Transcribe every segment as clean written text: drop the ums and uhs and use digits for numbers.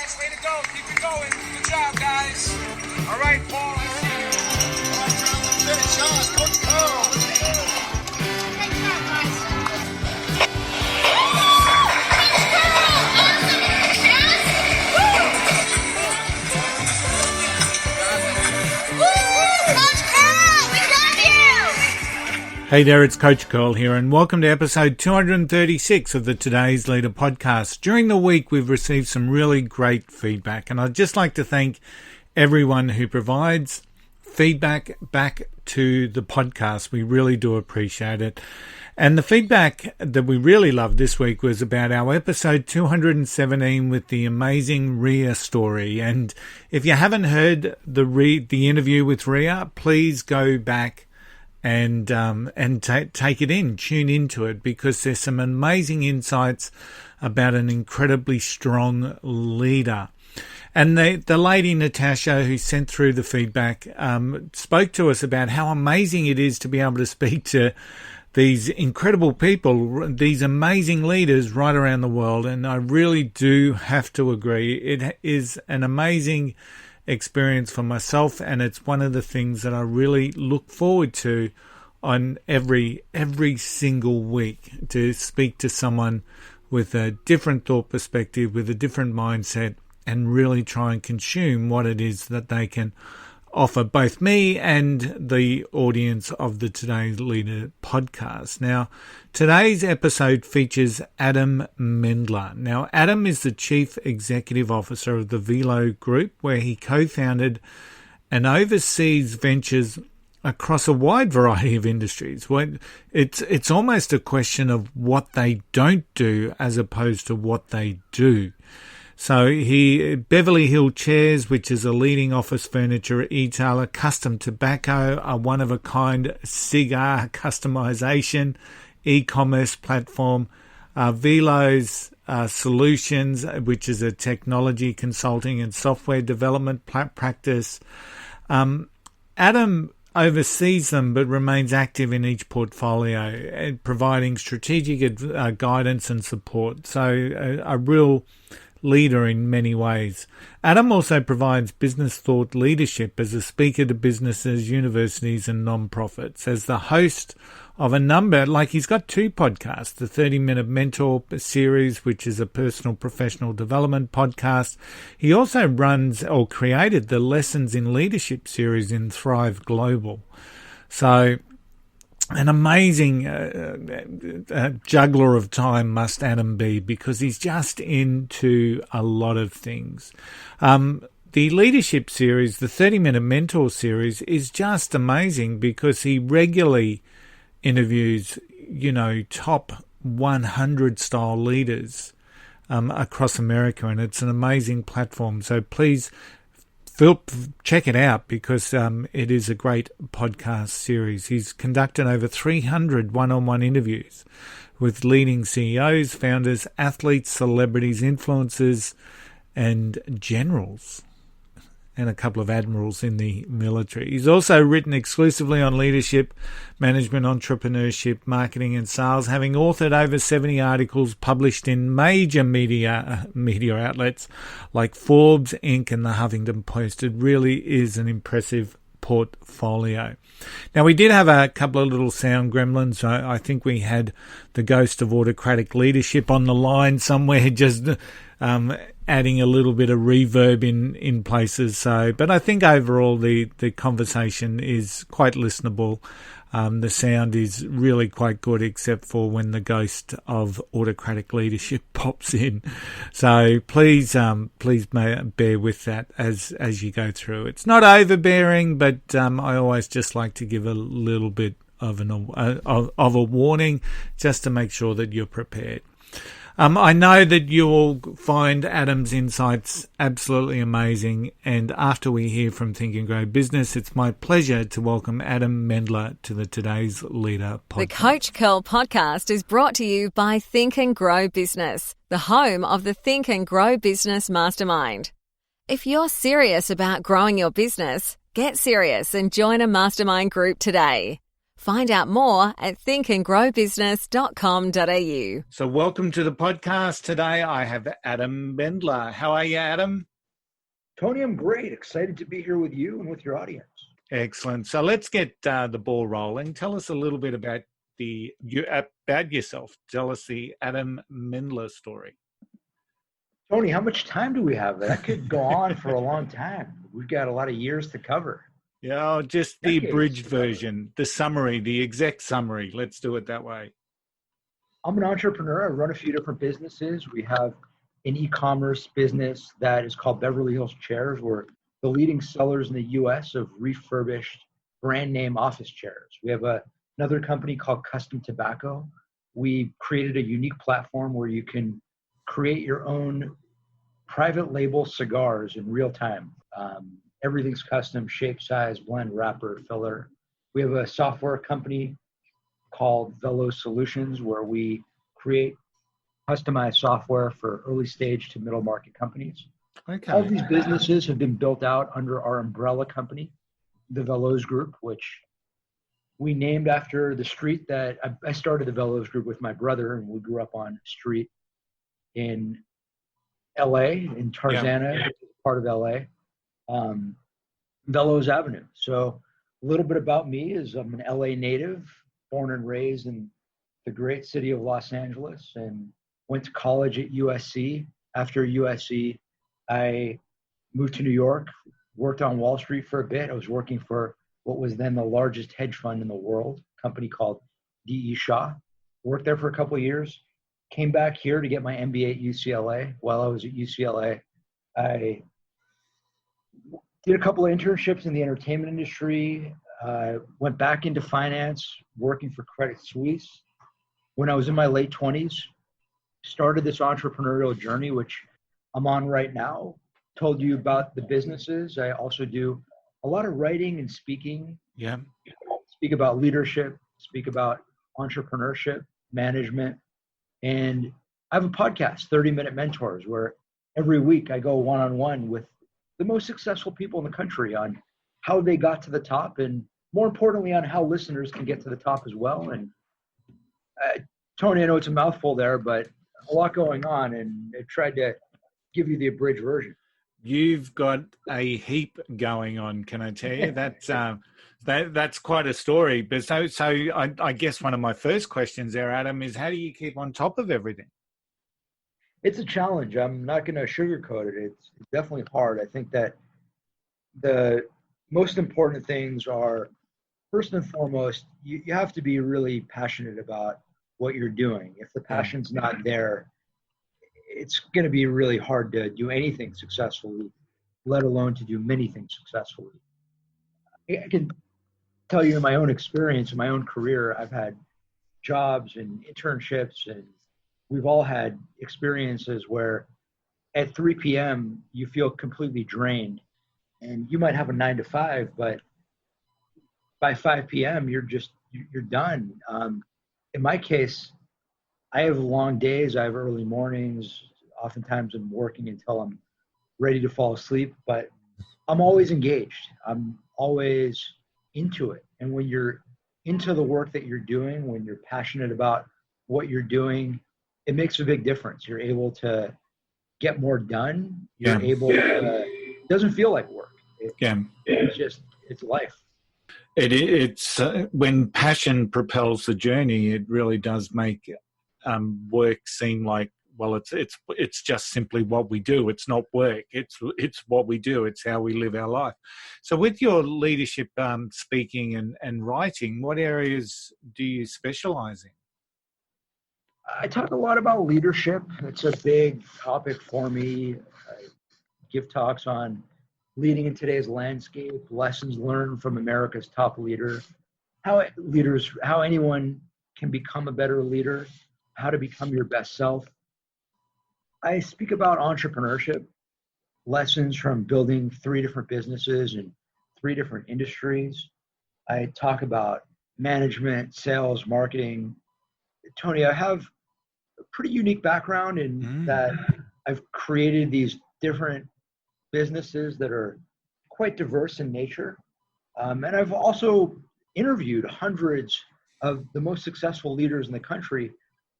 guys. Way to go. Keep it going. Good job, guys. All right, Paul. I see you. All right, John. Finish on. Coach Carl. Great job, guys. Hey there, it's Coach Curl here, and welcome to episode 236 of the Today's Leader podcast. During the week, we've received some really great feedback, and I'd just like to thank everyone who provides feedback back to the podcast. We really do appreciate it. And the feedback that we really loved this week was about our episode 217 with the amazing Rhea story. And if you haven't heard the interview with Rhea, please go back and take it in, tune into it, because there's some amazing insights about an incredibly strong leader. And the lady, Natasha, who sent through the feedback, spoke to us about how amazing it is to be able to speak to these incredible people, these amazing leaders right around the world. And I really do have to agree. It is an amazing experience for myself, and it's one of the things that I really look forward to on every single week, to speak to someone with a different thought perspective, with a different mindset, and really try and consume what it is that they can offer both me and the audience of the Today's Leader podcast. Now, today's episode features Adam Mendler. Now, Adam is the Chief Executive Officer of the Veloz Group, where he co-founded and oversees ventures across a wide variety of industries. It's almost a question of what they don't do as opposed to what they do. So Beverly Hill Chairs, which is a leading office furniture retailer, Custom Tobacco, a one-of-a-kind cigar customization e-commerce platform, Veloz Solutions, which is a technology consulting and software development practice. Adam oversees them but remains active in each portfolio, providing strategic guidance and support. So a real leader in many ways. Adam also provides business thought leadership as a speaker to businesses, universities and non-profits. As the host of a number, like he's got two podcasts, the 30-Minute Mentor series, which is a personal professional development podcast. He also runs or created the Lessons in Leadership series in Thrive Global. So an amazing juggler of time must Adam be, because he's just into a lot of things. The leadership series, the 30-Minute Mentor series, is just amazing because he regularly interviews, top 100 style leaders across America, and it's an amazing platform. So please check it out, because it is a great podcast series. He's conducted over 300 one-on-one interviews with leading CEOs, founders, athletes, celebrities, influencers, and generals, and a couple of admirals in the military. He's also written exclusively on leadership, management, entrepreneurship, marketing and sales, having authored over 70 articles published in major media outlets like Forbes, Inc. and the Huffington Post. It really is an impressive portfolio. Now, we did have a couple of little sound gremlins. I think we had the ghost of autocratic leadership on the line somewhere, just adding a little bit of reverb in places. But I think overall the conversation is quite listenable. The sound is really quite good, except for when the ghost of autocratic leadership pops in. So please bear with that as you go through. It's not overbearing, but I always just like to give a little bit of a warning, just to make sure that you're prepared. I know that you will find Adam's insights absolutely amazing, and after we hear from Think and Grow Business, it's my pleasure to welcome Adam Mendler to the Today's Leader podcast. The Coach Curl podcast is brought to you by Think and Grow Business, the home of the Think and Grow Business Mastermind. If you're serious about growing your business, get serious and join a mastermind group today. Find out more at thinkandgrowbusiness.com.au. So welcome to the podcast. Today I have Adam Mendler. How are you, Adam? Tony, I'm great. Excited to be here with you and with your audience. Excellent. So let's get the ball rolling. Tell us a little bit about yourself. Tell us the Adam Mendler story. Tony, how much time do we have? That could go on for a long time. We've got a lot of years to cover. Yeah, just the Decades abridged to cover. version, the summary, the exact summary. Let's do it that way. I'm an entrepreneur. I run a few different businesses. We have an e-commerce business that is called Beverly Hills Chairs. We're the leading sellers in the U.S. of refurbished brand name office chairs. We have another company called Custom Tobacco. We created a unique platform where you can create your own private label cigars in real time. Everything's custom, shape, size, blend, wrapper, filler. We have a software company called Veloz Solutions where we create customized software for early stage to middle market companies. Okay. All these businesses have been built out under our umbrella company, the Veloz Group, which we named after the street that I started the Veloz Group with my brother, and we grew up on a street in LA, in Tarzana, which is part of LA, Veloz Avenue. So a little bit about me is I'm an LA native, born and raised in the great city of Los Angeles, and went to college at USC. After USC, I moved to New York, worked on Wall Street for a bit. I was working for what was then the largest hedge fund in the world, a company called D.E. Shaw. Worked there for a couple of years, came back here to get my MBA at UCLA. While I was at UCLA, I did a couple of internships in the entertainment industry, went back into finance, working for Credit Suisse. When I was in my late 20s, started this entrepreneurial journey, which I'm on right now. Told you about the businesses. I also do a lot of writing and speaking. Yeah. Speak about leadership, speak about entrepreneurship, management. And I have a podcast, 30-Minute Mentors, where every week I go one-on-one with the most successful people in the country on how they got to the top, and more importantly, on how listeners can get to the top as well. And Tony, I know it's a mouthful there, but a lot going on, and I tried to give you the abridged version. You've got a heap going on, can I tell you? That's quite a story. But so I guess one of my first questions there, Adam, is how do you keep on top of everything? It's a challenge. I'm not going to sugarcoat it. It's definitely hard. I think that the most important things are, first and foremost, you have to be really passionate about what you're doing. If the passion's not there, it's going to be really hard to do anything successfully, let alone to do many things successfully. I can tell you in my own experience, in my own career, I've had jobs and internships, and we've all had experiences where at 3 p.m. you feel completely drained, and you might have a 9 to 5, but by 5 p.m. you're done. In my case, I have long days, I have early mornings. Oftentimes I'm working until I'm ready to fall asleep, but I'm always engaged. I'm always into it. And when you're into the work that you're doing, when you're passionate about what you're doing, it makes a big difference. You're able to get more done. You're able to, it doesn't feel like work. It's life. It's when passion propels the journey, it really does make work seem like, well, it's just simply what we do. It's not work. It's what we do. It's how we live our life. So with your leadership speaking and writing, what areas do you specialize in? I talk a lot about leadership. It's a big topic for me. I give talks on leading in today's landscape, lessons learned from America's top leader, how anyone can become a better leader, how to become your best self. I speak about entrepreneurship, lessons from building 3 different businesses in 3 different industries. I talk about management, sales, marketing. Tony, I have a pretty unique background in that I've created these different businesses that are quite diverse in nature. And I've also interviewed hundreds of the most successful leaders in the country,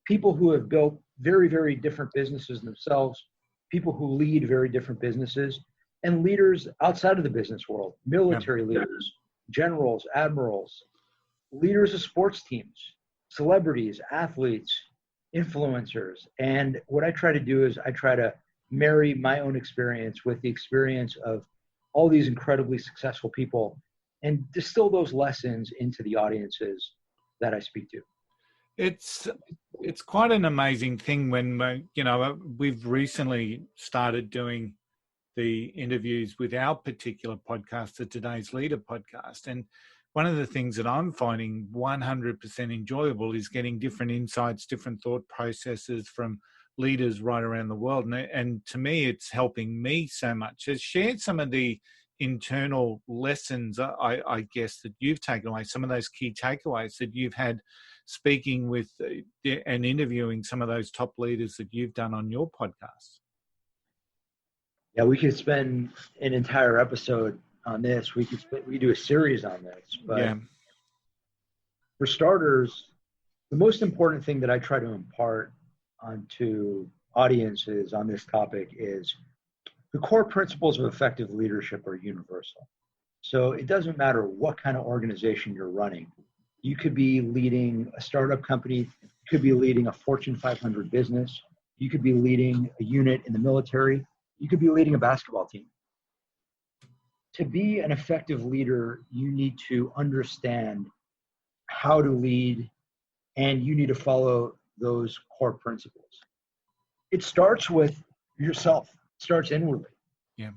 people who have built very, very different businesses themselves, people who lead very different businesses, and leaders outside of the business world, military leaders, generals, admirals, leaders of sports teams, celebrities, athletes, influencers. And what I try to do is I try to marry my own experience with the experience of all these incredibly successful people and distill those lessons into the audiences that I speak to. It's quite an amazing thing when, we've recently started doing the interviews with our particular podcast, the Today's Leader podcast. And one of the things that I'm finding 100% enjoyable is getting different insights, different thought processes from leaders right around the world. And to me, it's helping me so much. Has shared some of the internal lessons, I guess, that you've taken away, some of those key takeaways that you've had speaking with and interviewing some of those top leaders that you've done on your podcast. Yeah, we could spend an entire episode on this. We could do a series on this. But for starters, the most important thing that I try to impart onto audiences on this topic is the core principles of effective leadership are universal. So it doesn't matter what kind of organization you're running. You could be leading a startup company, you could be leading a Fortune 500 business, you could be leading a unit in the military, you could be leading a basketball team. To be an effective leader, you need to understand how to lead, and you need to follow those core principles. It starts with yourself. It starts inwardly. Yeah.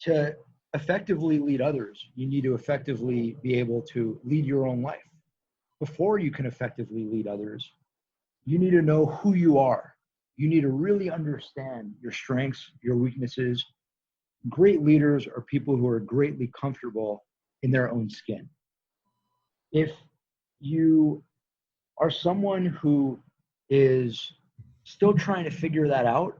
To effectively lead others, you need to effectively be able to lead your own life. Before you can effectively lead others, you need to know who you are. You need to really understand your strengths, your weaknesses. Great leaders are people who are greatly comfortable in their own skin. If you are someone who is still trying to figure that out,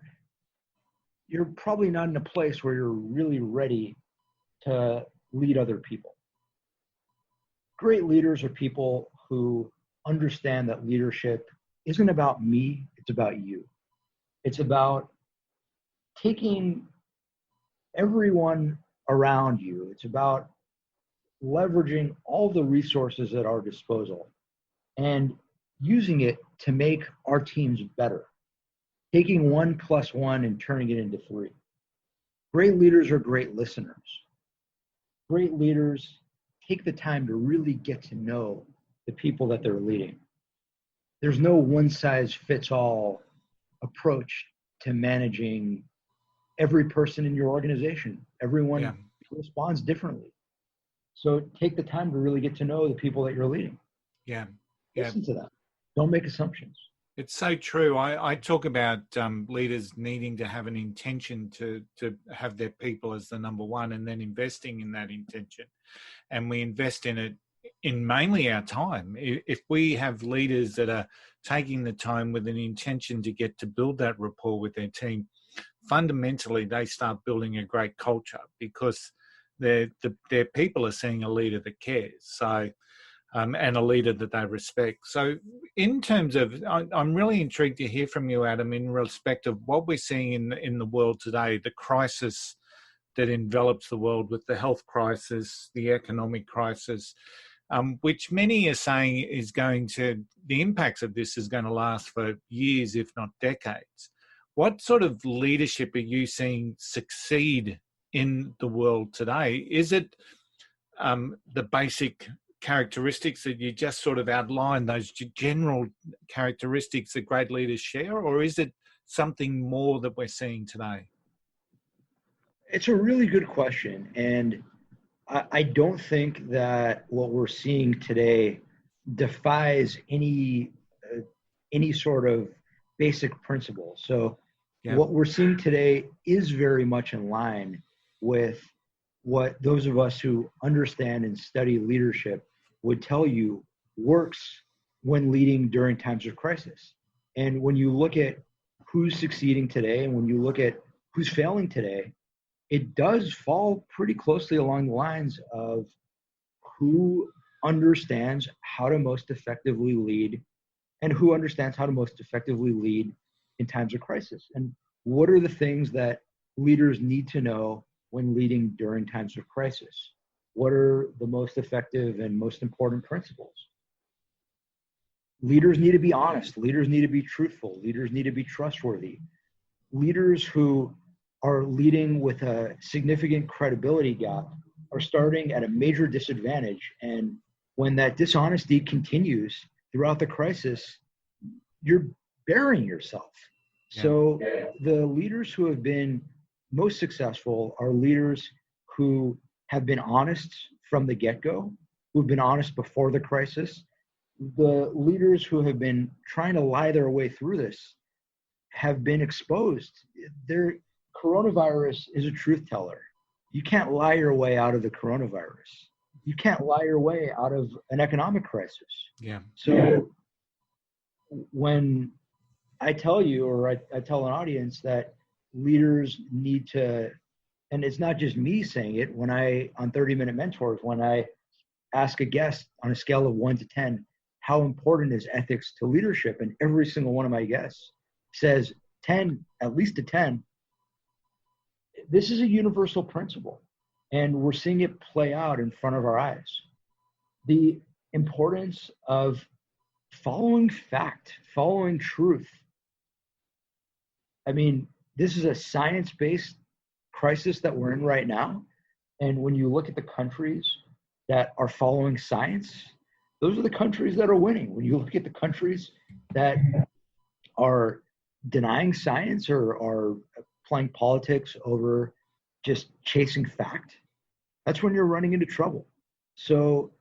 you're probably not in a place where you're really ready to lead other people. Great leaders are people who understand that leadership isn't about me, it's about you. It's about taking everyone around you. It's about leveraging all the resources at our disposal and using it to make our teams better. Taking 1 + 1 and turning it into 3. Great leaders are great listeners. Great leaders take the time to really get to know the people that they're leading. There's no one-size-fits-all approach to managing every person in your organization. Everyone responds differently. So take the time to really get to know the people that you're leading. Yeah. Listen to them. Don't make assumptions. It's so true. I talk about leaders needing to have an intention to have their people as the number one, and then investing in that intention. And we invest in it in mainly our time. If we have leaders that are taking the time with an intention to get to build that rapport with their team, fundamentally they start building a great culture because their people are seeing a leader that cares. So. And a leader that they respect. So in terms of, I'm really intrigued to hear from you, Adam, in respect of what we're seeing in the world today, the crisis that envelops the world with the health crisis, the economic crisis, which many are saying is the impacts of this is going to last for years, if not decades. What sort of leadership are you seeing succeed in the world today? Is it the basic characteristics that you just sort of outlined, those general characteristics that great leaders share, or is it something more that we're seeing today? It's a really good question. And I don't think that what we're seeing today defies any sort of basic principle. So what we're seeing today is very much in line with what those of us who understand and study leadership would tell you works when leading during times of crisis. And when you look at who's succeeding today and when you look at who's failing today, it does fall pretty closely along the lines of who understands how to most effectively lead and who understands how to most effectively lead in times of crisis. And what are the things that leaders need to know when leading during times of crisis? What are the most effective and most important principles? Leaders need to be honest. Leaders need to be truthful. Leaders need to be trustworthy. Leaders who are leading with a significant credibility gap are starting at a major disadvantage. And when that dishonesty continues throughout the crisis, you're burying yourself. Yeah. So the leaders who have been most successful are leaders who have been honest from the get-go, who've been honest before the crisis. The leaders who have been trying to lie their way through this have been exposed. Their coronavirus is a truth teller. You can't lie your way out of the coronavirus. You can't lie your way out of an economic crisis. Yeah. So when I tell you, or I tell an audience that leaders need to, and it's not just me saying it, when on 30-Minute Mentors, when I ask a guest on a scale of 1 to 10, how important is ethics to leadership? And every single one of my guests says 10, at least a 10. This is a universal principle, and we're seeing it play out in front of our eyes. The importance of following fact, following truth. I mean, this is a science-based crisis that we're in right now. And when you look at the countries that are following science, those are the countries that are winning. When you look at the countries that are denying science or are playing politics over just chasing fact, that's when you're running into trouble. So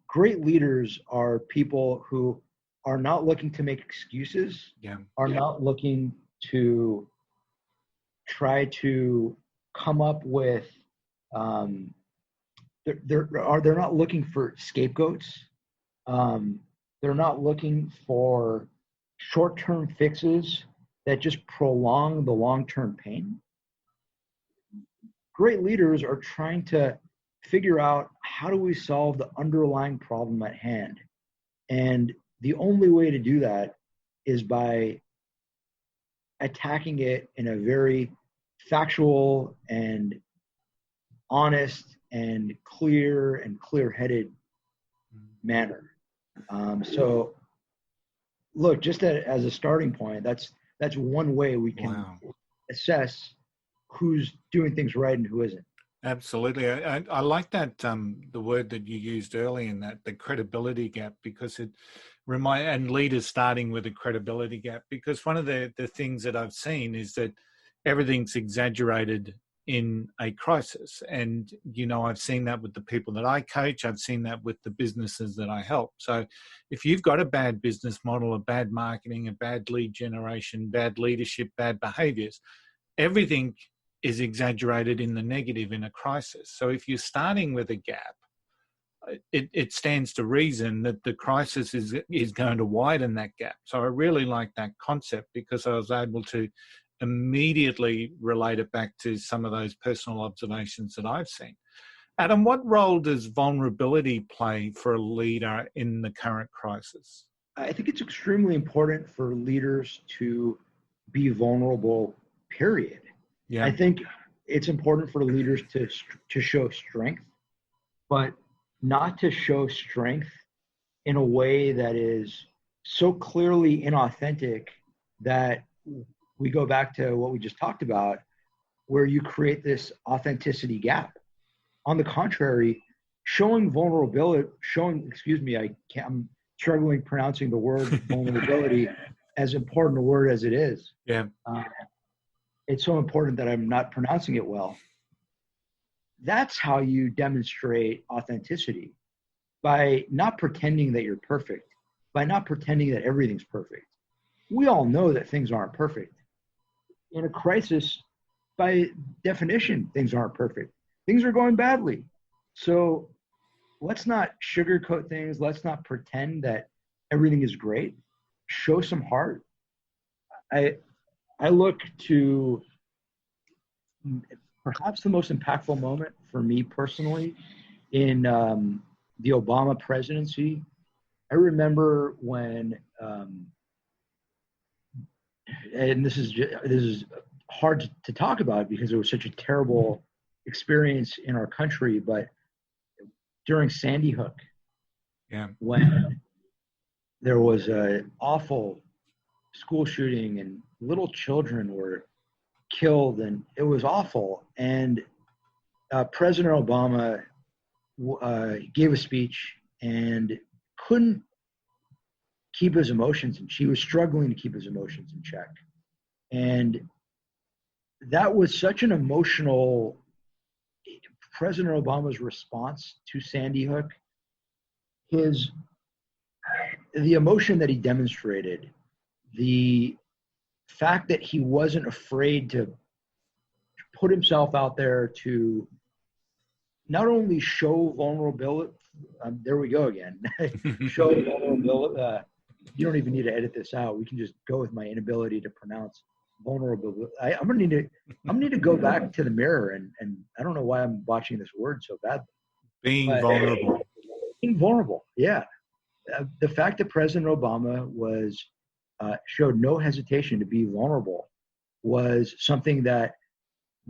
great leaders are people who are not looking to make excuses, not looking to try to come up with, they're not looking for scapegoats. They're not looking for short-term fixes that just prolong the long-term pain. Great leaders are trying to figure out, how do we solve the underlying problem at hand? And the only way to do that is by attacking it in a very factual and honest and clear-headed manner. So look, just as a starting point, that's one way we can assess who's doing things right and who isn't. Absolutely. I like that, the word that you used earlier in that, the credibility gap, because it and leaders starting with a credibility gap, because one of the things that I've seen is that everything's exaggerated in a crisis. And, I've seen that with the people that I coach. I've seen that with the businesses that I help. So if you've got a bad business model, a bad marketing, a bad lead generation, bad leadership, bad behaviors, everything is exaggerated in the negative in a crisis. So if you're starting with a gap, it stands to reason that the crisis is going to widen that gap. So I really like that concept, because I was able to immediately relate it back to some of those personal observations that I've seen. Adam, what role does vulnerability play for a leader in the current crisis? I think it's extremely important for leaders to be vulnerable, period. Yeah. I think it's important for leaders to show strength, but not to show strength in a way that is so clearly inauthentic that we go back to what we just talked about, where you create this authenticity gap. On the contrary, showing vulnerability, I'm struggling pronouncing the word vulnerability, as important a word as it is. Yeah. It's so important that I'm not pronouncing it well. That's how you demonstrate authenticity, by not pretending that you're perfect, by not pretending that everything's perfect. We all know that things aren't perfect. In a crisis, by definition, things aren't perfect. Things are going badly. So let's not sugarcoat things. Let's not pretend that everything is great. Show some heart. I look to perhaps the most impactful moment for me personally in the Obama presidency, I remember when, and this is hard to talk about because it was such a terrible experience in our country, but during Sandy Hook, when there was an awful school shooting and little children were killed, and it was awful. And President Obama gave a speech and couldn't keep his emotions, and she was struggling to keep his emotions in check. And that was such an emotional, President Obama's response to Sandy Hook, the emotion that he demonstrated, the fact that he wasn't afraid to put himself out there to not only show vulnerability, there we go again, show vulnerability. You don't even need to edit this out. We can just go with my inability to pronounce vulnerability. I'm gonna need to go back to the mirror, and I don't know why I'm botching this word so badly. Being vulnerable. Being vulnerable, yeah. The fact that President Obama showed no hesitation to be vulnerable was something that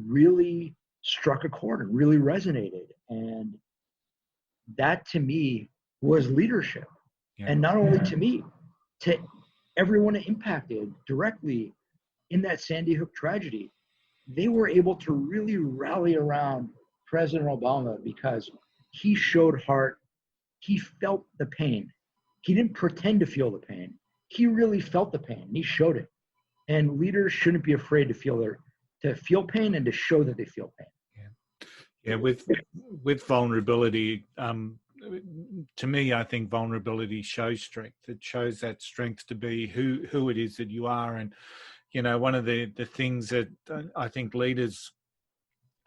really struck a chord and really resonated. And that to me was leadership. Yeah. And not only to me, to everyone impacted directly in that Sandy Hook tragedy. They were able to really rally around President Obama because he showed heart. He felt the pain. He didn't pretend to feel the pain. He really felt the pain, and he showed it. And leaders shouldn't be afraid to feel pain and to show that they feel pain. Yeah. With vulnerability, to me, I think vulnerability shows strength. It shows that strength to be who it is that you are. And one of the things that I think leaders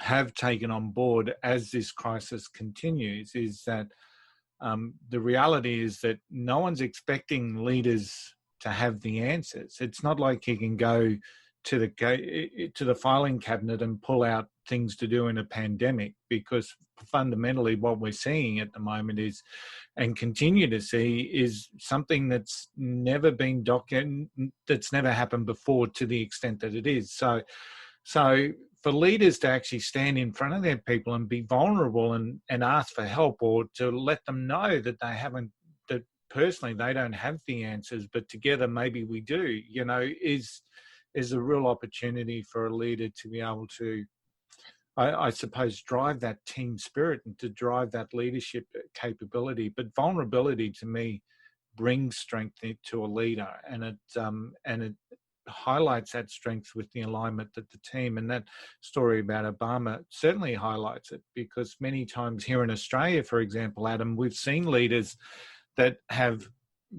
have taken on board as this crisis continues is that the reality is that no one's expecting leaders to have the answers. It's not like you can go to the filing cabinet and pull out things to do in a pandemic, because fundamentally what we're seeing at the moment is, and continue to see, is something that's never been documented, that's never happened before to the extent that it is. So for leaders to actually stand in front of their people and be vulnerable and ask for help, or to let them know that that personally they don't have the answers, but together maybe we do, is a real opportunity for a leader to be able to, I suppose, drive that team spirit and to drive that leadership capability. But vulnerability to me brings strength to a leader, and it highlights that strength with the alignment that the team, and that story about Obama certainly highlights it, because many times here in Australia, for example, Adam, we've seen leaders that have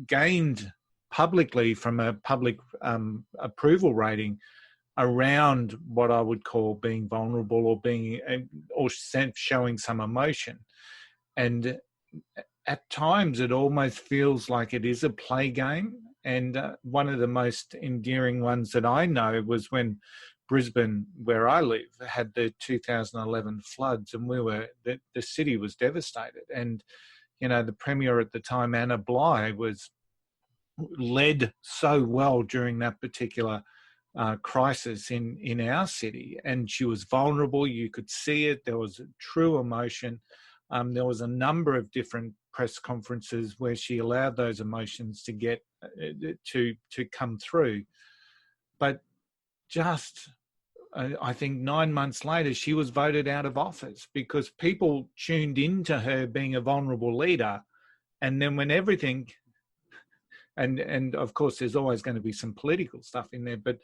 gained publicly from a public approval rating around what I would call being vulnerable or showing some emotion. And at times it almost feels like it is a play game. And one of the most endearing ones that I know was when Brisbane, where I live, had the 2011 floods, and the city was devastated. And, the Premier at the time, Anna Bligh, led so well during that particular crisis in our city, and she was vulnerable. You could see it. There was a true emotion. There was a number of different press conferences where she allowed those emotions to get to come through. But just, I think 9 months later, she was voted out of office because people tuned into her being a vulnerable leader. And then when everything, and of course, there's always going to be some political stuff in there, but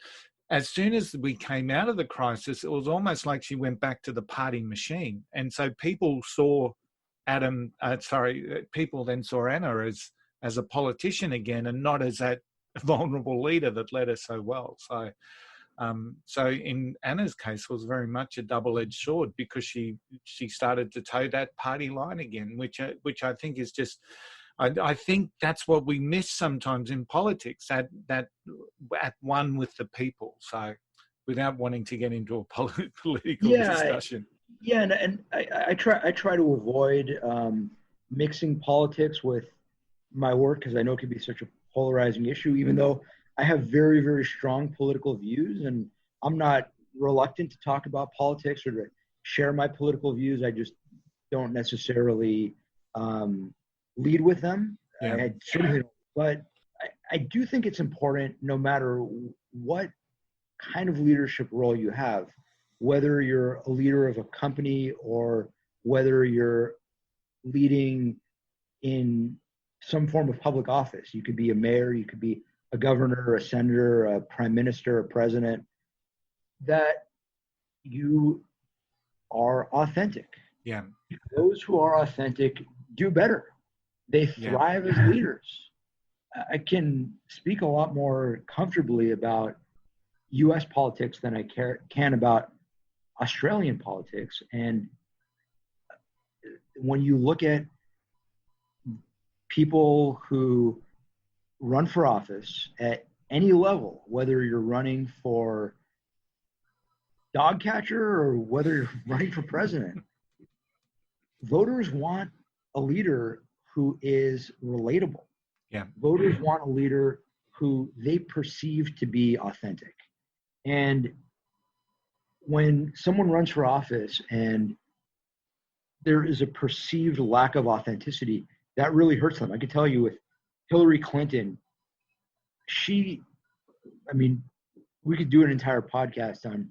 as soon as we came out of the crisis, it was almost like she went back to the party machine. And so people saw people then saw Anna as a politician again, and not as that vulnerable leader that led her so well. So in Anna's case, it was very much a double-edged sword, because she started to toe that party line again, which I think is just, I think that's what we miss sometimes in politics, that at one with the people. So without wanting to get into a political discussion. Yeah, and I try to avoid mixing politics with my work because I know it can be such a polarizing issue, even though I have very, very strong political views, and I'm not reluctant to talk about politics or to share my political views. I just don't necessarily lead with them. Yeah. I certainly don't. But I do think it's important, no matter what kind of leadership role you have, whether you're a leader of a company or whether you're leading in some form of public office. You could be a mayor, you could be a governor, a senator, a prime minister, a president, that you are authentic. Yeah. Those who are authentic do better. They thrive as leaders. I can speak a lot more comfortably about U.S. politics than I can about Australian politics. And when you look at people who run for office at any level, whether you're running for dog catcher or whether you're running for president, voters want a leader who is relatable. Yeah. Voters want a leader who they perceive to be authentic. And when someone runs for office and there is a perceived lack of authenticity, that really hurts them. I can tell you with Hillary Clinton, we could do an entire podcast on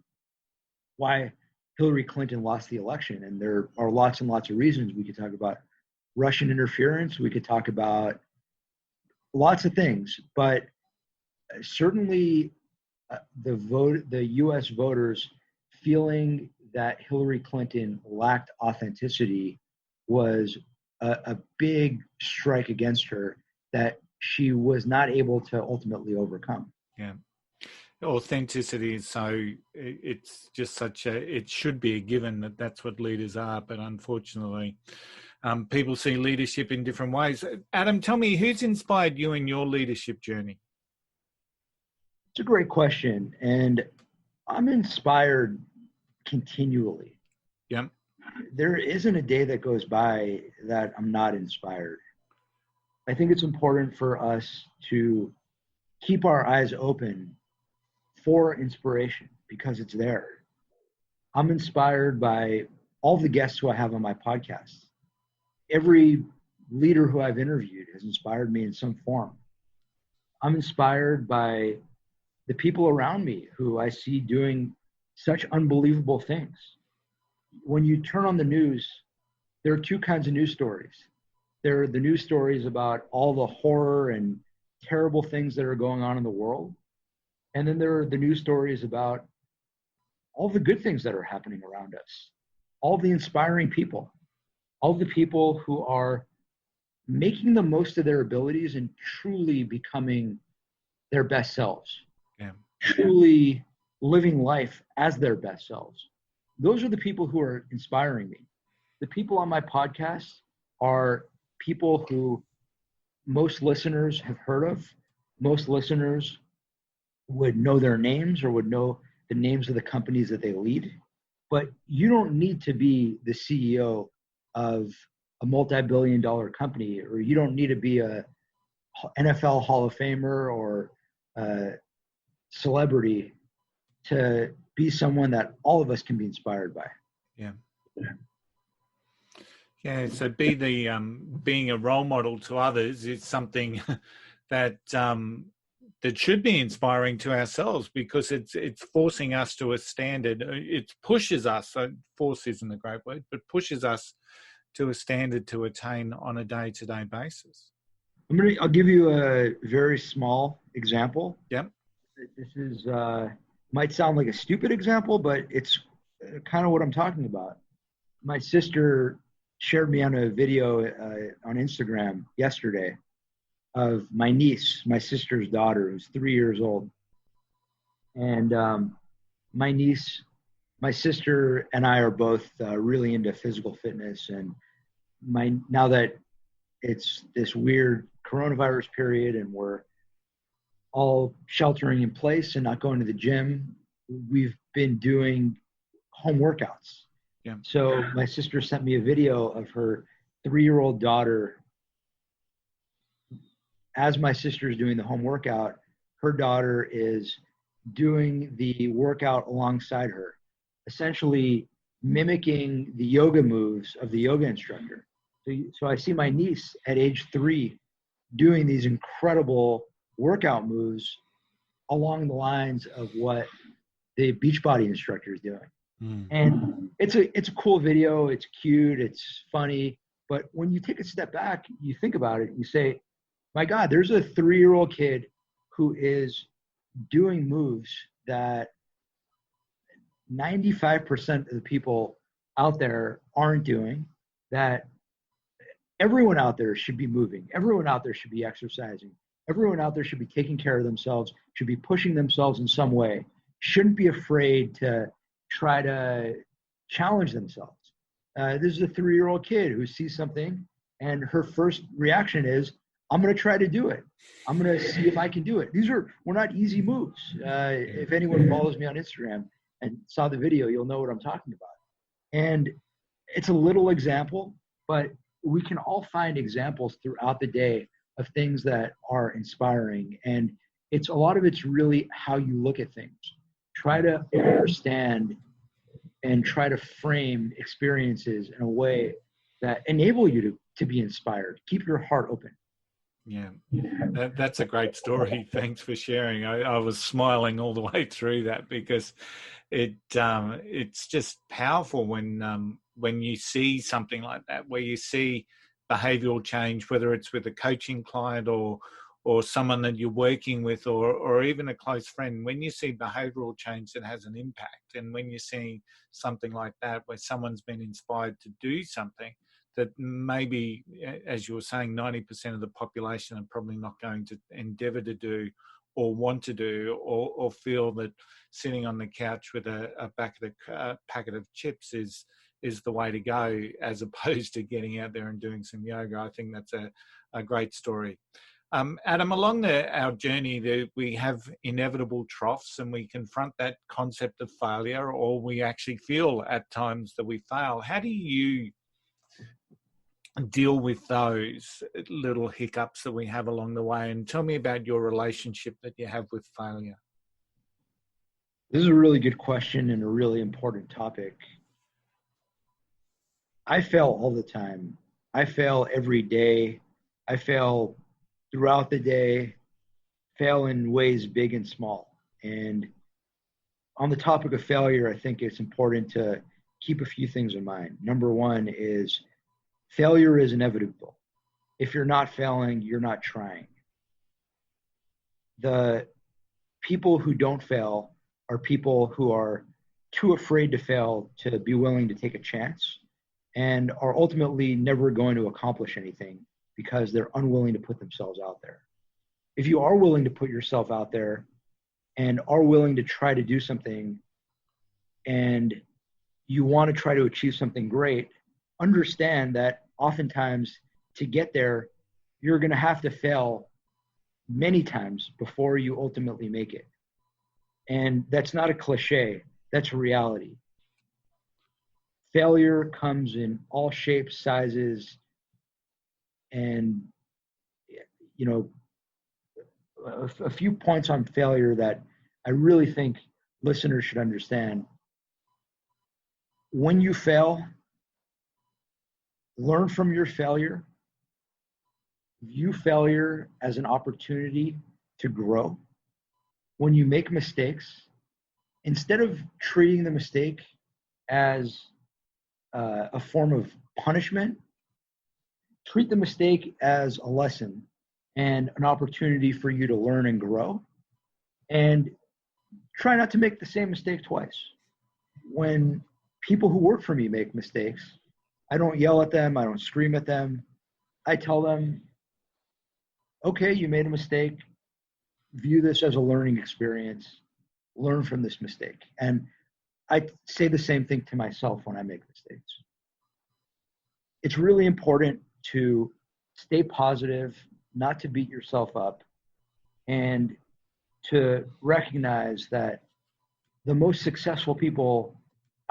why Hillary Clinton lost the election. And there are lots and lots of reasons. We could talk about Russian interference. We could talk about lots of things, but certainly the U.S. voters feeling that Hillary Clinton lacked authenticity was a big strike against her that she was not able to ultimately overcome. Yeah. Authenticity is it's just it should be a given that that's what leaders are, but unfortunately people see leadership in different ways. Adam, tell me, who's inspired you in your leadership journey? It's a great question, and I'm inspired continually. Yeah. There isn't a day that goes by that I'm not inspired. I think it's important for us to keep our eyes open for inspiration because it's there. I'm inspired by all the guests who I have on my podcast. Every leader who I've interviewed has inspired me in some form. I'm inspired by the people around me who I see doing such unbelievable things. When you turn on the news, there are two kinds of news stories. There are the news stories about all the horror and terrible things that are going on in the world. And then there are the news stories about all the good things that are happening around us, all the inspiring people, all the people who are making the most of their abilities and truly becoming their best selves, truly living life as their best selves. Those are the people who are inspiring me. The people on my podcast are people who most listeners have heard of. Most listeners would know their names or would know the names of the companies that they lead. But you don't need to be the CEO of a multi-billion-dollar company, or you don't need to be a NFL Hall of Famer or a celebrity to be someone that all of us can be inspired by. Yeah. Yeah. So being a role model to others is something that that should be inspiring to ourselves, because it's forcing us to a standard. It pushes us. Force isn't a great word, but pushes us to a standard to attain on a day-to-day basis. I'll give you a very small example. Yep. This is might sound like a stupid example, but it's kind of what I'm talking about. My sister shared me on a video on Instagram yesterday of my niece, my sister's daughter, who's 3 years old. And my sister and I are both really into physical fitness. And now that it's this weird coronavirus period and we're all sheltering in place and not going to the gym, we've been doing home workouts. Yeah. So my sister sent me a video of her 3-year-old daughter, as my sister is doing the home workout, her daughter is doing the workout alongside her, essentially mimicking the yoga moves of the yoga instructor. So I see my niece at age 3 doing these incredible workout moves along the lines of what the Beachbody instructor is doing. And it's a cool video. It's cute. It's funny. But when you take a step back, you think about it, you say, my God, there's a 3-year-old kid who is doing moves that 95% of the people out there aren't doing, that everyone out there should be moving. Everyone out there should be exercising. Everyone out there should be taking care of themselves, should be pushing themselves in some way, shouldn't be afraid to try to challenge themselves. This is a 3-year-old kid who sees something and her first reaction is, I'm going to try to do it. I'm going to see if I can do it. We're not easy moves. If anyone follows me on Instagram and saw the video, you'll know what I'm talking about. And it's a little example, but we can all find examples throughout the day of things that are inspiring. And a lot of it's really how you look at things. Try to understand and try to frame experiences in a way that enable you to be inspired. Keep your heart open. Yeah, that's a great story. Thanks for sharing. I was smiling all the way through that because it's just powerful when you see something like that, where you see behavioral change, whether it's with a coaching client or someone that you're working with or even a close friend. When you see behavioral change that has an impact, and when you're seeing something like that where someone's been inspired to do something that maybe, as you were saying, 90% of the population are probably not going to endeavour to do or want to do, or feel that sitting on the couch with a packet of chips is the way to go, as opposed to getting out there and doing some yoga. I think that's a great story. Adam, along our journey, we have inevitable troughs, and we confront that concept of failure, or we actually feel at times that we fail. How do you deal with those little hiccups that we have along the way? And tell me about your relationship that you have with failure. This is a really good question and a really important topic. I fail all the time. I fail every day. I fail throughout the day, fail in ways big and small. And on the topic of failure, I think it's important to keep a few things in mind. Number one is failure is inevitable. If you're not failing, you're not trying. The people who don't fail are people who are too afraid to fail to be willing to take a chance, and are ultimately never going to accomplish anything because they're unwilling to put themselves out there. If you are willing to put yourself out there and are willing to try to do something, and you want to try to achieve something great, understand that oftentimes to get there, you're going to have to fail many times before you ultimately make it. And that's not a cliche, that's reality. Failure comes in all shapes, sizes, and a few points on failure that I really think listeners should understand. When you fail, learn from your failure. View failure as an opportunity to grow. When you make mistakes, instead of treating the mistake as a form of punishment, treat the mistake as a lesson and an opportunity for you to learn and grow. And try not to make the same mistake twice. When people who work for me make mistakes, I don't yell at them, I don't scream at them. I tell them, okay, you made a mistake. View this as a learning experience. Learn from this mistake. And I say the same thing to myself when I make mistakes. It's really important to stay positive, not to beat yourself up, and to recognize that the most successful people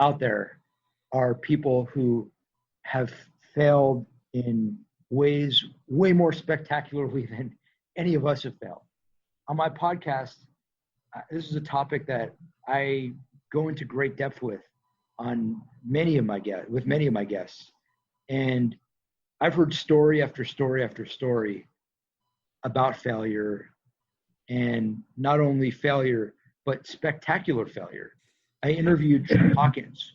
out there are people who have failed in ways way more spectacularly than any of us have failed. On my podcast, this is a topic that I go into great depth with many of my guests. And I've heard story after story after story about failure, and not only failure, but spectacular failure. I interviewed Trip Hawkins,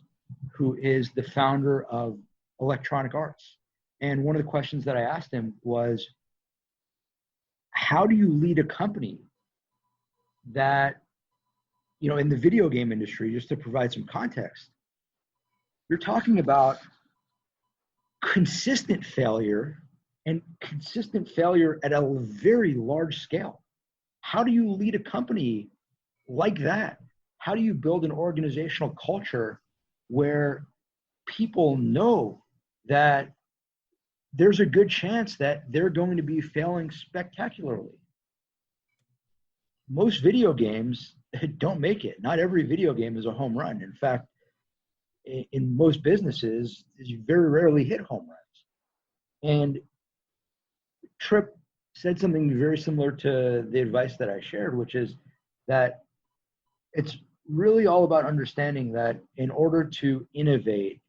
who is the founder of Electronic Arts. And one of the questions that I asked him was, how do you lead a company that, in the video game industry, just to provide some context, you're talking about consistent failure and consistent failure at a very large scale. How do you lead a company like that? How do you build an organizational culture where people know that there's a good chance that they're going to be failing spectacularly? Most video games don't make it. Not every video game is a home run. In fact, in most businesses, you very rarely hit home runs. And Tripp said something very similar to the advice that I shared, which is that it's really all about understanding that in order to innovate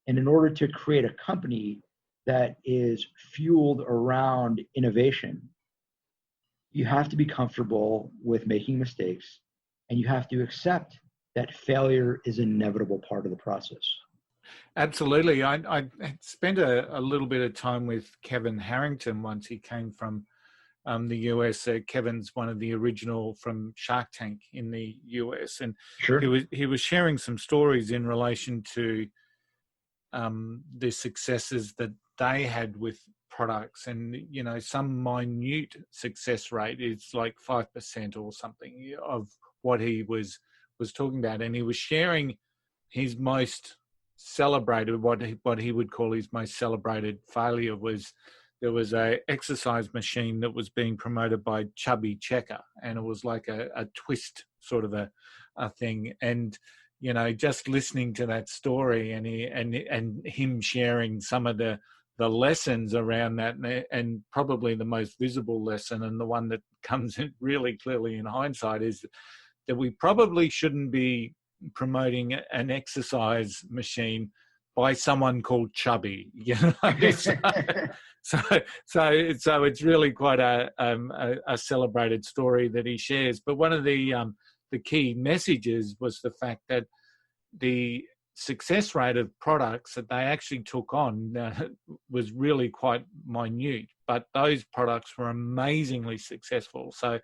and in order to create a company that is fueled around innovation, you have to be comfortable with making mistakes, and you have to accept that failure is an inevitable part of the process. Absolutely. I spent a little bit of time with Kevin Harrington once. He came from the US. Kevin's one of the original from Shark Tank in the US, and sure. he was sharing some stories in relation to the successes that they had with products, and some minute success rate is like 5% or something of what he was talking about. And he was sharing his most celebrated, what he would call his most celebrated failure was, there was a exercise machine that was being promoted by Chubby Checker, and it was like a twist sort of a thing. And just listening to that story and him sharing some of the lessons around that, and probably the most visible lesson, and the one that comes in really clearly in hindsight, is that we probably shouldn't be promoting an exercise machine by someone called Chubby. So it's really quite a celebrated story that he shares. But one of the key messages was the fact that the success rate of products that they actually took on was really quite minute, but those products were amazingly successful. So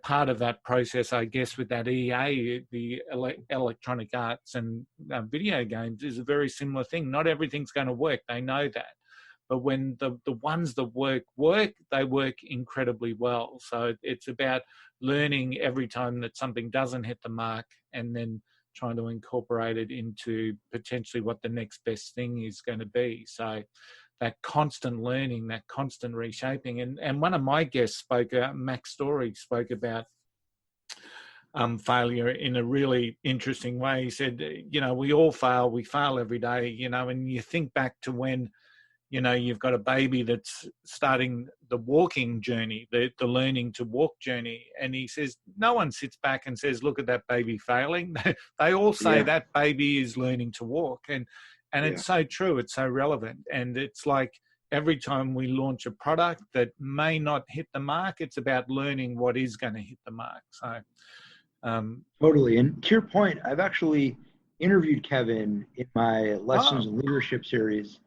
part of that process, I guess, with that EA, the Electronic Arts and video games, is a very similar thing. Not everything's going to work. They know that. But when the ones that work, they work incredibly well. So it's about learning every time that something doesn't hit the mark, and then trying to incorporate it into potentially what the next best thing is going to be. So that constant learning, that constant reshaping. And one of my guests Max Story, spoke about failure in a really interesting way. He said, we all fail. We fail every day, and you think back to when, you've got a baby that's starting the walking journey, the learning to walk journey. And he says, no one sits back and says, look at that baby failing. They all say that baby is learning to walk. And it's so true. It's so relevant. And it's like every time we launch a product that may not hit the mark, it's about learning what is going to hit the mark. So totally. And to your point, I've actually interviewed Kevin in my Lessons in Leadership series.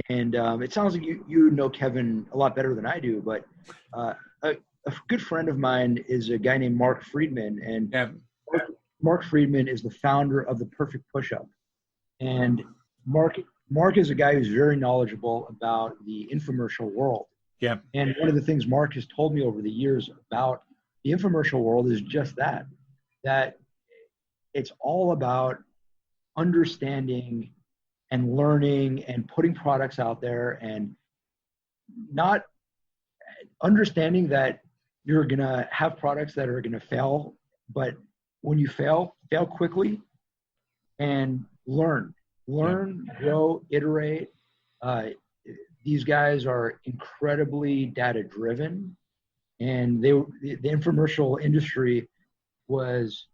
And it sounds like you know Kevin a lot better than I do, but a good friend of mine is a guy named Mark Friedman, and Mark Friedman is the founder of the Perfect Push-Up. And Mark is a guy who's very knowledgeable about the infomercial world. Yeah. And one of the things Mark has told me over the years about the infomercial world is just that it's all about understanding and learning and putting products out there, and not understanding that you're going to have products that are going to fail. But when you fail quickly and learn, grow, iterate. these guys are incredibly data driven, and the infomercial industry was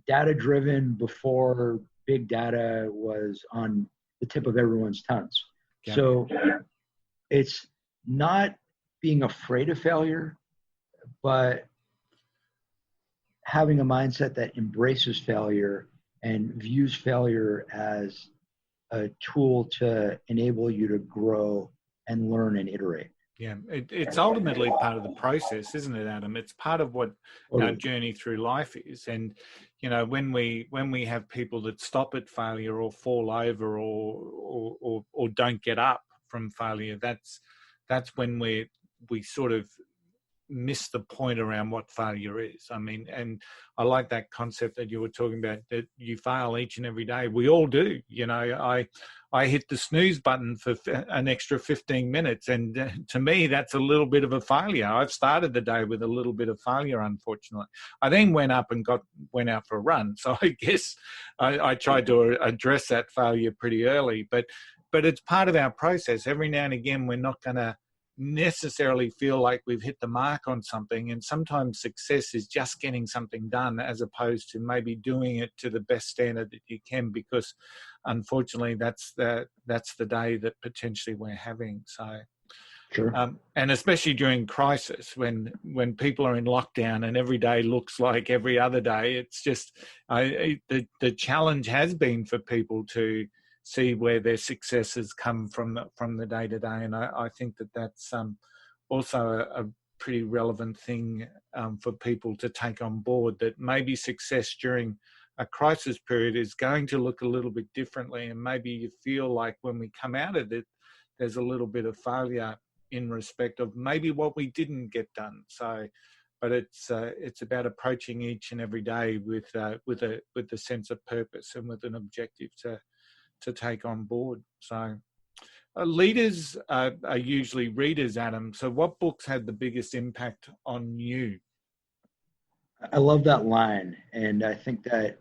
data driven before big data was on the tip of everyone's tongues. Yeah. So it's not being afraid of failure, but having a mindset that embraces failure and views failure as a tool to enable you to grow and learn and iterate. Yeah, it's ultimately part of the process, isn't it, Adam? It's part of what our journey through life is. And, you know, when we have people that stop at failure or fall over or don't get up from failure, that's when we sort of miss the point around what failure is. I mean, and I like that concept that you were talking about, that you fail each and every day. We all do. You know, I hit the snooze button for an extra 15 minutes. And to me, that's a little bit of a failure. I've started the day with a little bit of failure, unfortunately. I then went up and went out for a run. So I guess I tried to address that failure pretty early, but it's part of our process. Every now and again, we're not going to necessarily feel like we've hit the mark on something, and sometimes success is just getting something done as opposed to maybe doing it to the best standard that you can, because unfortunately that's the day that potentially we're having. So sure. And especially during crisis, when people are in lockdown and every day looks like every other day, it's just the challenge has been for people to see where their successes come from the day to day. And I think that's also a pretty relevant thing for people to take on board, that maybe success during a crisis period is going to look a little bit differently. And maybe you feel like when we come out of it, there's a little bit of failure in respect of maybe what we didn't get done. So, but it's about approaching each and every day with a sense of purpose and with an objective to take on board. So leaders are usually readers, Adam. So what books had the biggest impact on you? I love that line. And I think that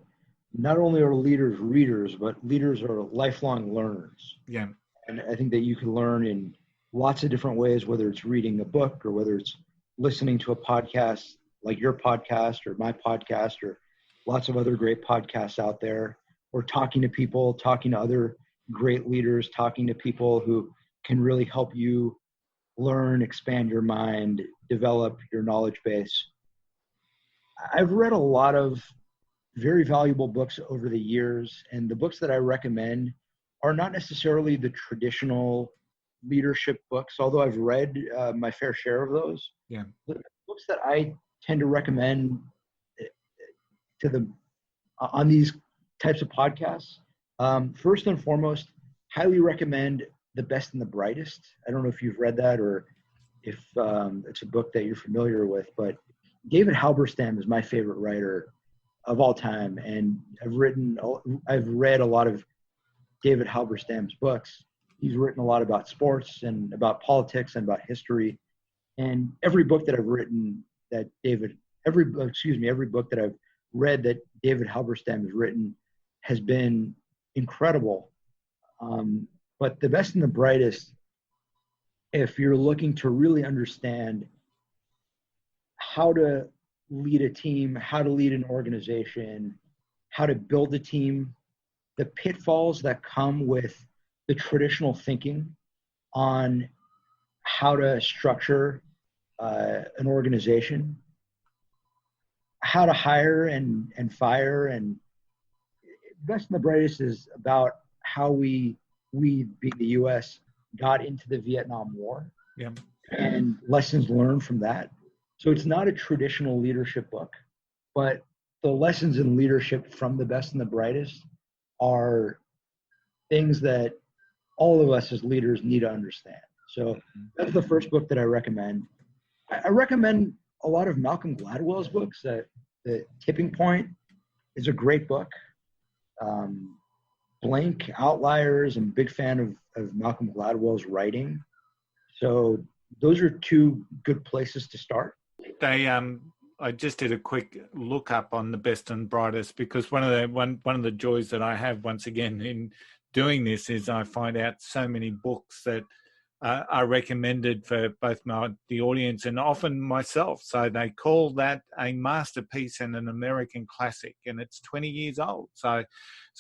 not only are leaders readers, but leaders are lifelong learners. Yeah. And I think that you can learn in lots of different ways, whether it's reading a book or whether it's listening to a podcast like your podcast or my podcast or lots of other great podcasts out there, or talking to people, talking to other great leaders, talking to people who can really help you learn, expand your mind, develop your knowledge base. I've read a lot of very valuable books over the years, and the books that I recommend are not necessarily the traditional leadership books, although I've read my fair share of those. Yeah. The books that I tend to recommend on these types of podcasts, first and foremost, highly recommend The Best and the Brightest. I don't know if you've read that or if it's a book that you're familiar with, but David Halberstam is my favorite writer of all time, and I've read a lot of David Halberstam's books. He's written a lot about sports and about politics and about history, and every book that I've written that every book that I've read that David Halberstam has written has been incredible. But The Best and the Brightest, if you're looking to really understand how to lead a team, how to lead an organization, how to build a team, the pitfalls that come with the traditional thinking on how to structure an organization, how to hire and fire. And Best and the Brightest is about how we being the U.S., got into the Vietnam War. Yeah. And lessons learned from that. So it's not a traditional leadership book, but the lessons in leadership from The Best and the Brightest are things that all of us as leaders need to understand. So that's the first book that I recommend. I recommend a lot of Malcolm Gladwell's books. The Tipping Point is a great book. Blank, Outliers, I'm a big fan of Malcolm Gladwell's writing. So those are two good places to start. I just did a quick look up on The Best and Brightest, because one of the joys that I have once again in doing this is I find out so many books that are recommended for both the audience and often myself. So they call that a masterpiece and an American classic, and it's 20 years old. So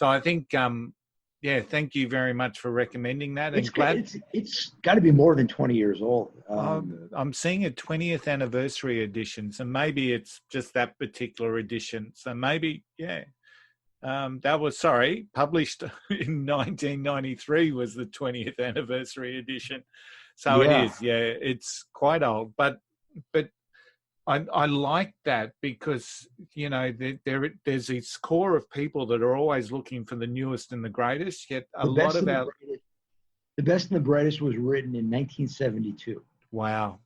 I think, thank you very much for recommending that. It's got to be more than 20 years old. I'm seeing a 20th anniversary edition, so maybe it's just that particular edition. So maybe, that was, published in 1993 was the 20th anniversary edition. So It is, it's quite old. But I like that because, there's this core of people that are always looking for the newest and the greatest, yet the best and the brightest was written in 1972. Wow.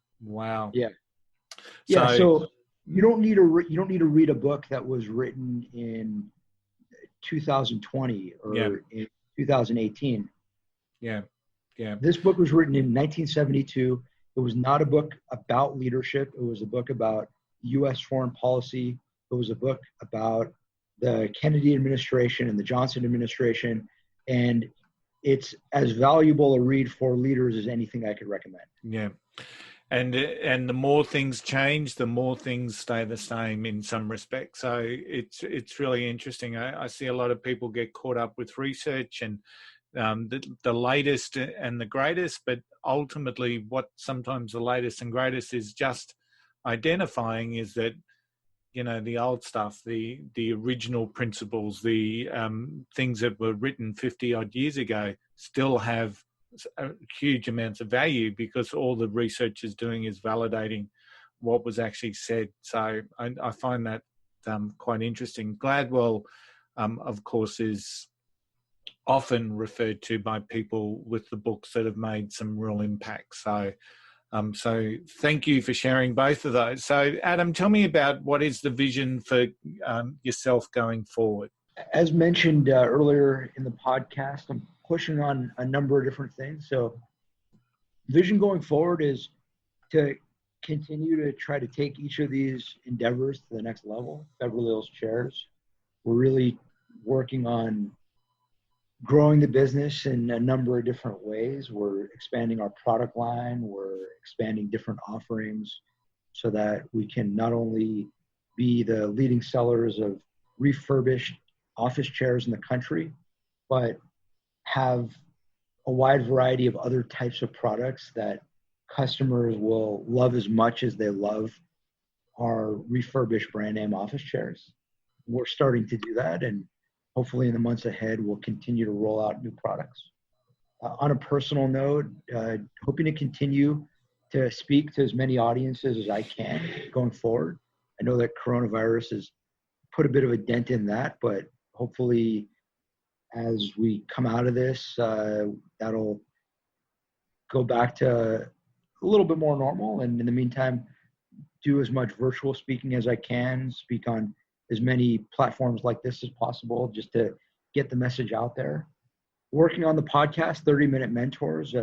Yeah. So you don't need to read a book that was written in 2020 or in 2018. Yeah. This book was written in 1972. It was not a book about leadership. It was a book about U.S. foreign policy. It was a book about the Kennedy administration and the Johnson administration. And it's as valuable a read for leaders as anything I could recommend. Yeah. And the more things change, the more things stay the same in some respects. So it's really interesting. I see a lot of people get caught up with research and the latest and the greatest, but ultimately what sometimes the latest and greatest is just identifying is that, the old stuff, the original principles, the things that were written 50 odd years ago still have huge amounts of value because all the research is doing is validating what was actually said. So I find that quite interesting. Gladwell, of course, is often referred to by people with the books that have made some real impact. So thank you for sharing both of those. So Adam, tell me about what is the vision for yourself going forward? As mentioned earlier in the podcast, I'm pushing on a number of different things. So vision going forward is to continue to try to take each of these endeavors to the next level. Beverly Hills Chairs, we're really working on growing the business in a number of different ways. We're expanding our product line. We're expanding different offerings so that we can not only be the leading sellers of refurbished office chairs in the country, but have a wide variety of other types of products that customers will love as much as they love our refurbished brand name office chairs. We're starting to do that, and hopefully in the months ahead, we'll continue to roll out new products. On a personal note, hoping to continue to speak to as many audiences as I can going forward. I know that coronavirus has put a bit of a dent in that, but hopefully as we come out of this, that'll go back to a little bit more normal. And in the meantime, do as much virtual speaking as I can, speak on as many platforms like this as possible, just to get the message out there. Working on the podcast, 30-Minute Mentors.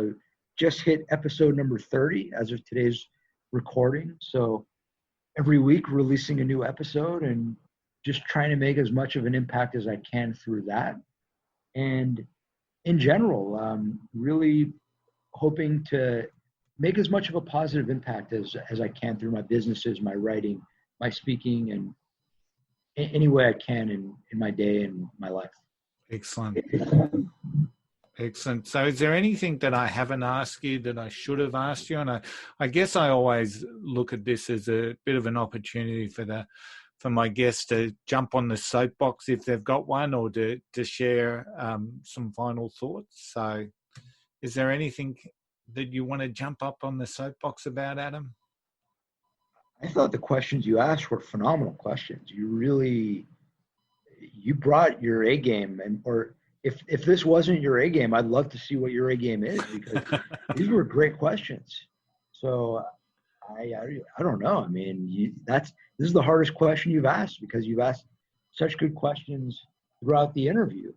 Just hit episode number 30 as of today's recording. So every week releasing a new episode and just trying to make as much of an impact as I can through that. And in general, really hoping to make as much of a positive impact as I can through my businesses, my writing, my speaking, and any way I can in my day and my life. Excellent. Excellent. So is there anything that I haven't asked you that I should have asked you? And I guess I always look at this as a bit of an opportunity for my guests to jump on the soapbox if they've got one, or to share some final thoughts. So is there anything that you want to jump up on the soapbox about, Adam? I thought the questions you asked were phenomenal questions. You brought your A game, or if this wasn't your A game, I'd love to see what your A game is, because these were great questions. So I don't know. I mean, this is the hardest question you've asked, because you've asked such good questions throughout the interview.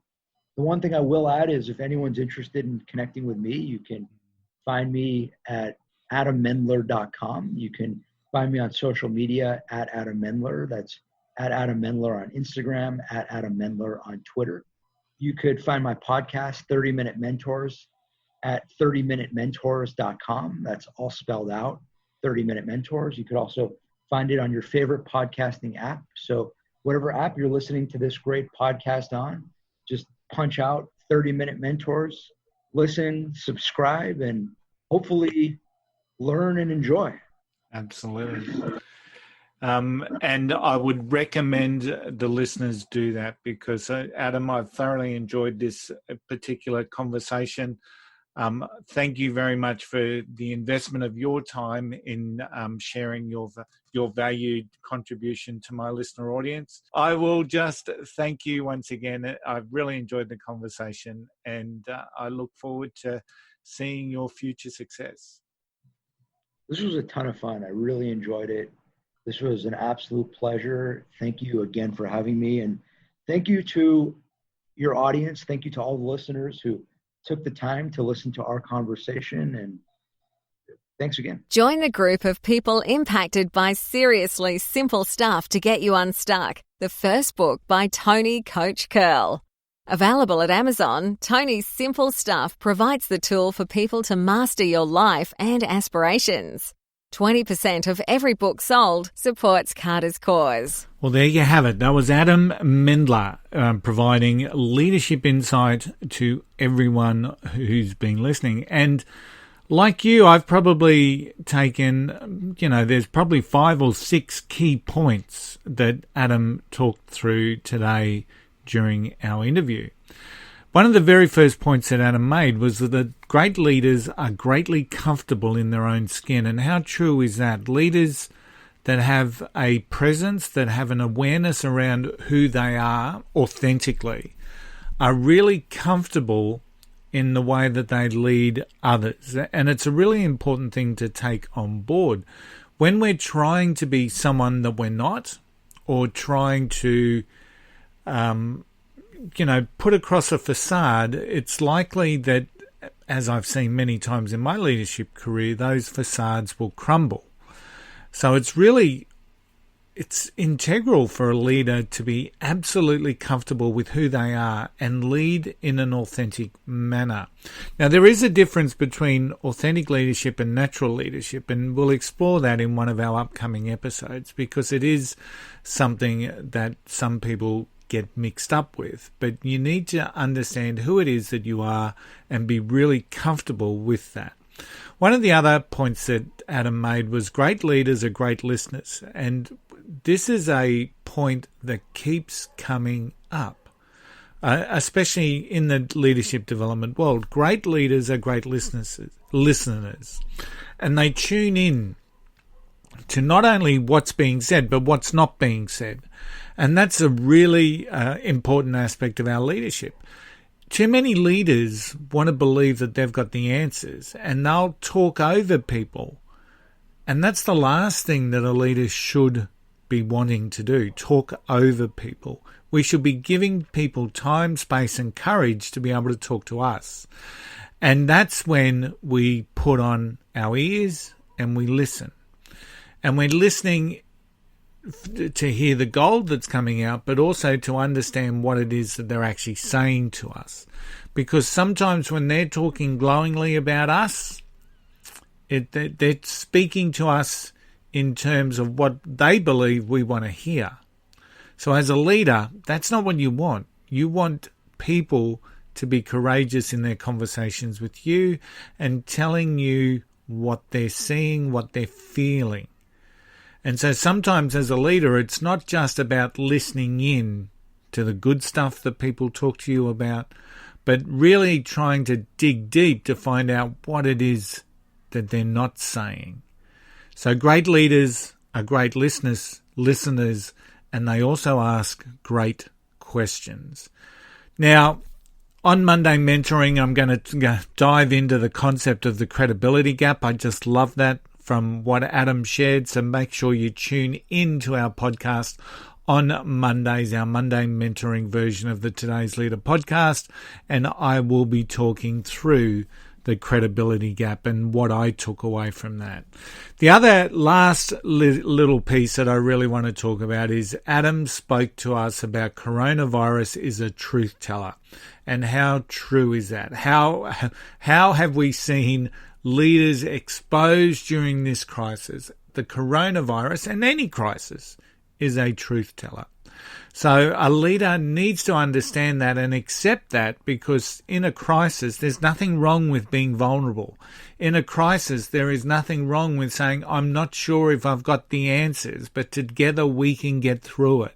The one thing I will add is, if anyone's interested in connecting with me, you can find me at adammendler.com. You can find me on social media at Adam Mendler. That's at Adam Mendler on Instagram, at Adam Mendler on Twitter. You could find my podcast, 30-Minute Mentors, at 30minutementors.com. That's all spelled out, 30-Minute Mentors. You could also find it on your favorite podcasting app. So whatever app you're listening to this great podcast on, just punch out 30-Minute Mentors, listen, subscribe, and hopefully learn and enjoy. Absolutely. And I would recommend the listeners do that because, Adam, I've thoroughly enjoyed this particular conversation. Thank you very much for the investment of your time in sharing your valued contribution to my listener audience. I will just thank you once again. I've really enjoyed the conversation, and I look forward to seeing your future success. This was a ton of fun. I really enjoyed it. This was an absolute pleasure. Thank you again for having me. And thank you to your audience. Thank you to all the listeners who took the time to listen to our conversation. And thanks again. Join the group of people impacted by seriously simple stuff to get you unstuck. The first book by Tony Coach Curl. Available at Amazon, Tony's Simple Stuff provides the tool for people to master your life and aspirations. 20% of every book sold supports Carter's cause. Well, there you have it. That was Adam Mendler providing leadership insight to everyone who's been listening. And like you, I've probably taken, there's probably 5 or 6 key points that Adam talked through today during our interview. One of the very first points that Adam made was that great leaders are greatly comfortable in their own skin. And how true is that? Leaders that have a presence, that have an awareness around who they are authentically, are really comfortable in the way that they lead others. And it's a really important thing to take on board. When we're trying to be someone that we're not, or trying to put across a facade, it's likely that, as I've seen many times in my leadership career, those facades will crumble. So it's integral for a leader to be absolutely comfortable with who they are and lead in an authentic manner. Now, there is a difference between authentic leadership and natural leadership, and we'll explore that in one of our upcoming episodes because it is something that some people get mixed up with. But you need to understand who it is that you are and be really comfortable with that. One of the other points that Adam made was great leaders are great listeners. And this is a point that keeps coming up, especially in the leadership development world. Great leaders are great listeners, and they tune in to not only what's being said, but what's not being said. And that's a really important aspect of our leadership. Too many leaders want to believe that they've got the answers, and they'll talk over people. And that's the last thing that a leader should be wanting to do, talk over people. We should be giving people time, space, and courage to be able to talk to us. And that's when we put on our ears and we listen. And we're listening to hear the gold that's coming out, but also to understand what it is that they're actually saying to us. Because sometimes when they're talking glowingly about us, they're speaking to us in terms of what they believe we want to hear. So as a leader, that's not what you want. You want people to be courageous in their conversations with you and telling you what they're seeing, what they're feeling. And so sometimes as a leader, it's not just about listening in to the good stuff that people talk to you about, but really trying to dig deep to find out what it is that they're not saying. So great leaders are great listeners, and they also ask great questions. Now, on Monday Mentoring, I'm going to dive into the concept of the credibility gap. I just love that from what Adam shared. So make sure you tune into our podcast on Mondays, our Monday Mentoring version of the Today's Leader podcast. And I will be talking through the the credibility gap and what I took away from that. The other last little piece that I really want to talk about is Adam spoke to us about coronavirus is a truth teller. And how true is that? How have we seen leaders exposed during this crisis? The coronavirus and any crisis is a truth teller. So a leader needs to understand that and accept that, because in a crisis, there's nothing wrong with being vulnerable. In a crisis, there is nothing wrong with saying, I'm not sure if I've got the answers, but together we can get through it.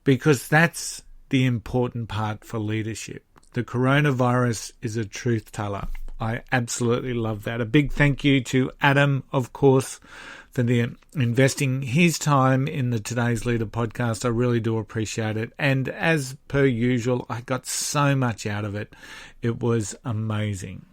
Because that's the important part for leadership. The coronavirus is a truth teller. I absolutely love that. A big thank you to Adam, of course, for investing his time in the Today's Leader podcast. I really do appreciate it. And as per usual, I got so much out of it. It was amazing.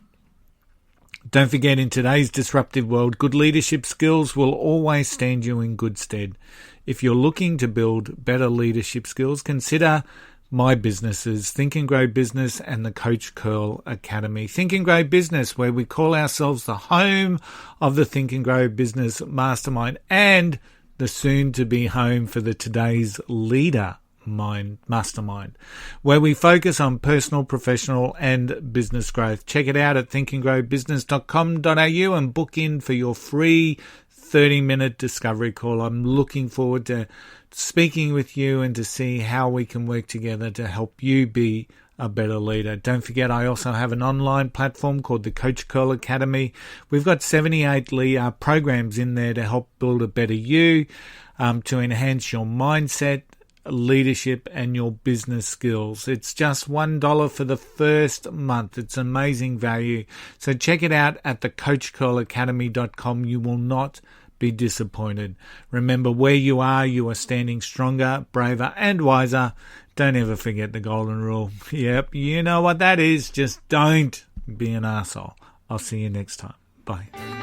Don't forget, in today's disruptive world, good leadership skills will always stand you in good stead. If you're looking to build better leadership skills, consider my businesses, Think and Grow Business and the Coach Curl Academy. Think and Grow Business, where we call ourselves the home of the Think and Grow Business Mastermind and the soon-to-be home for the Today's Leader Mastermind, where we focus on personal, professional and business growth. Check it out at thinkandgrowbusiness.com.au and book in for your free 30-minute discovery call. I'm looking forward to speaking with you and to see how we can work together to help you be a better leader. Don't forget, I also have an online platform called the Coach Curl Academy. We've got 78 programs in there to help build a better you, to enhance your mindset, leadership and your business skills. It's just $1 for the first month. It's amazing value. So check it out at thecoachcurlacademy.com. You will not be disappointed. Remember, where you are standing stronger, braver and wiser. Don't ever forget the golden rule. Yep, you know what that is. Just don't be an arsehole. I'll see you next time. Bye.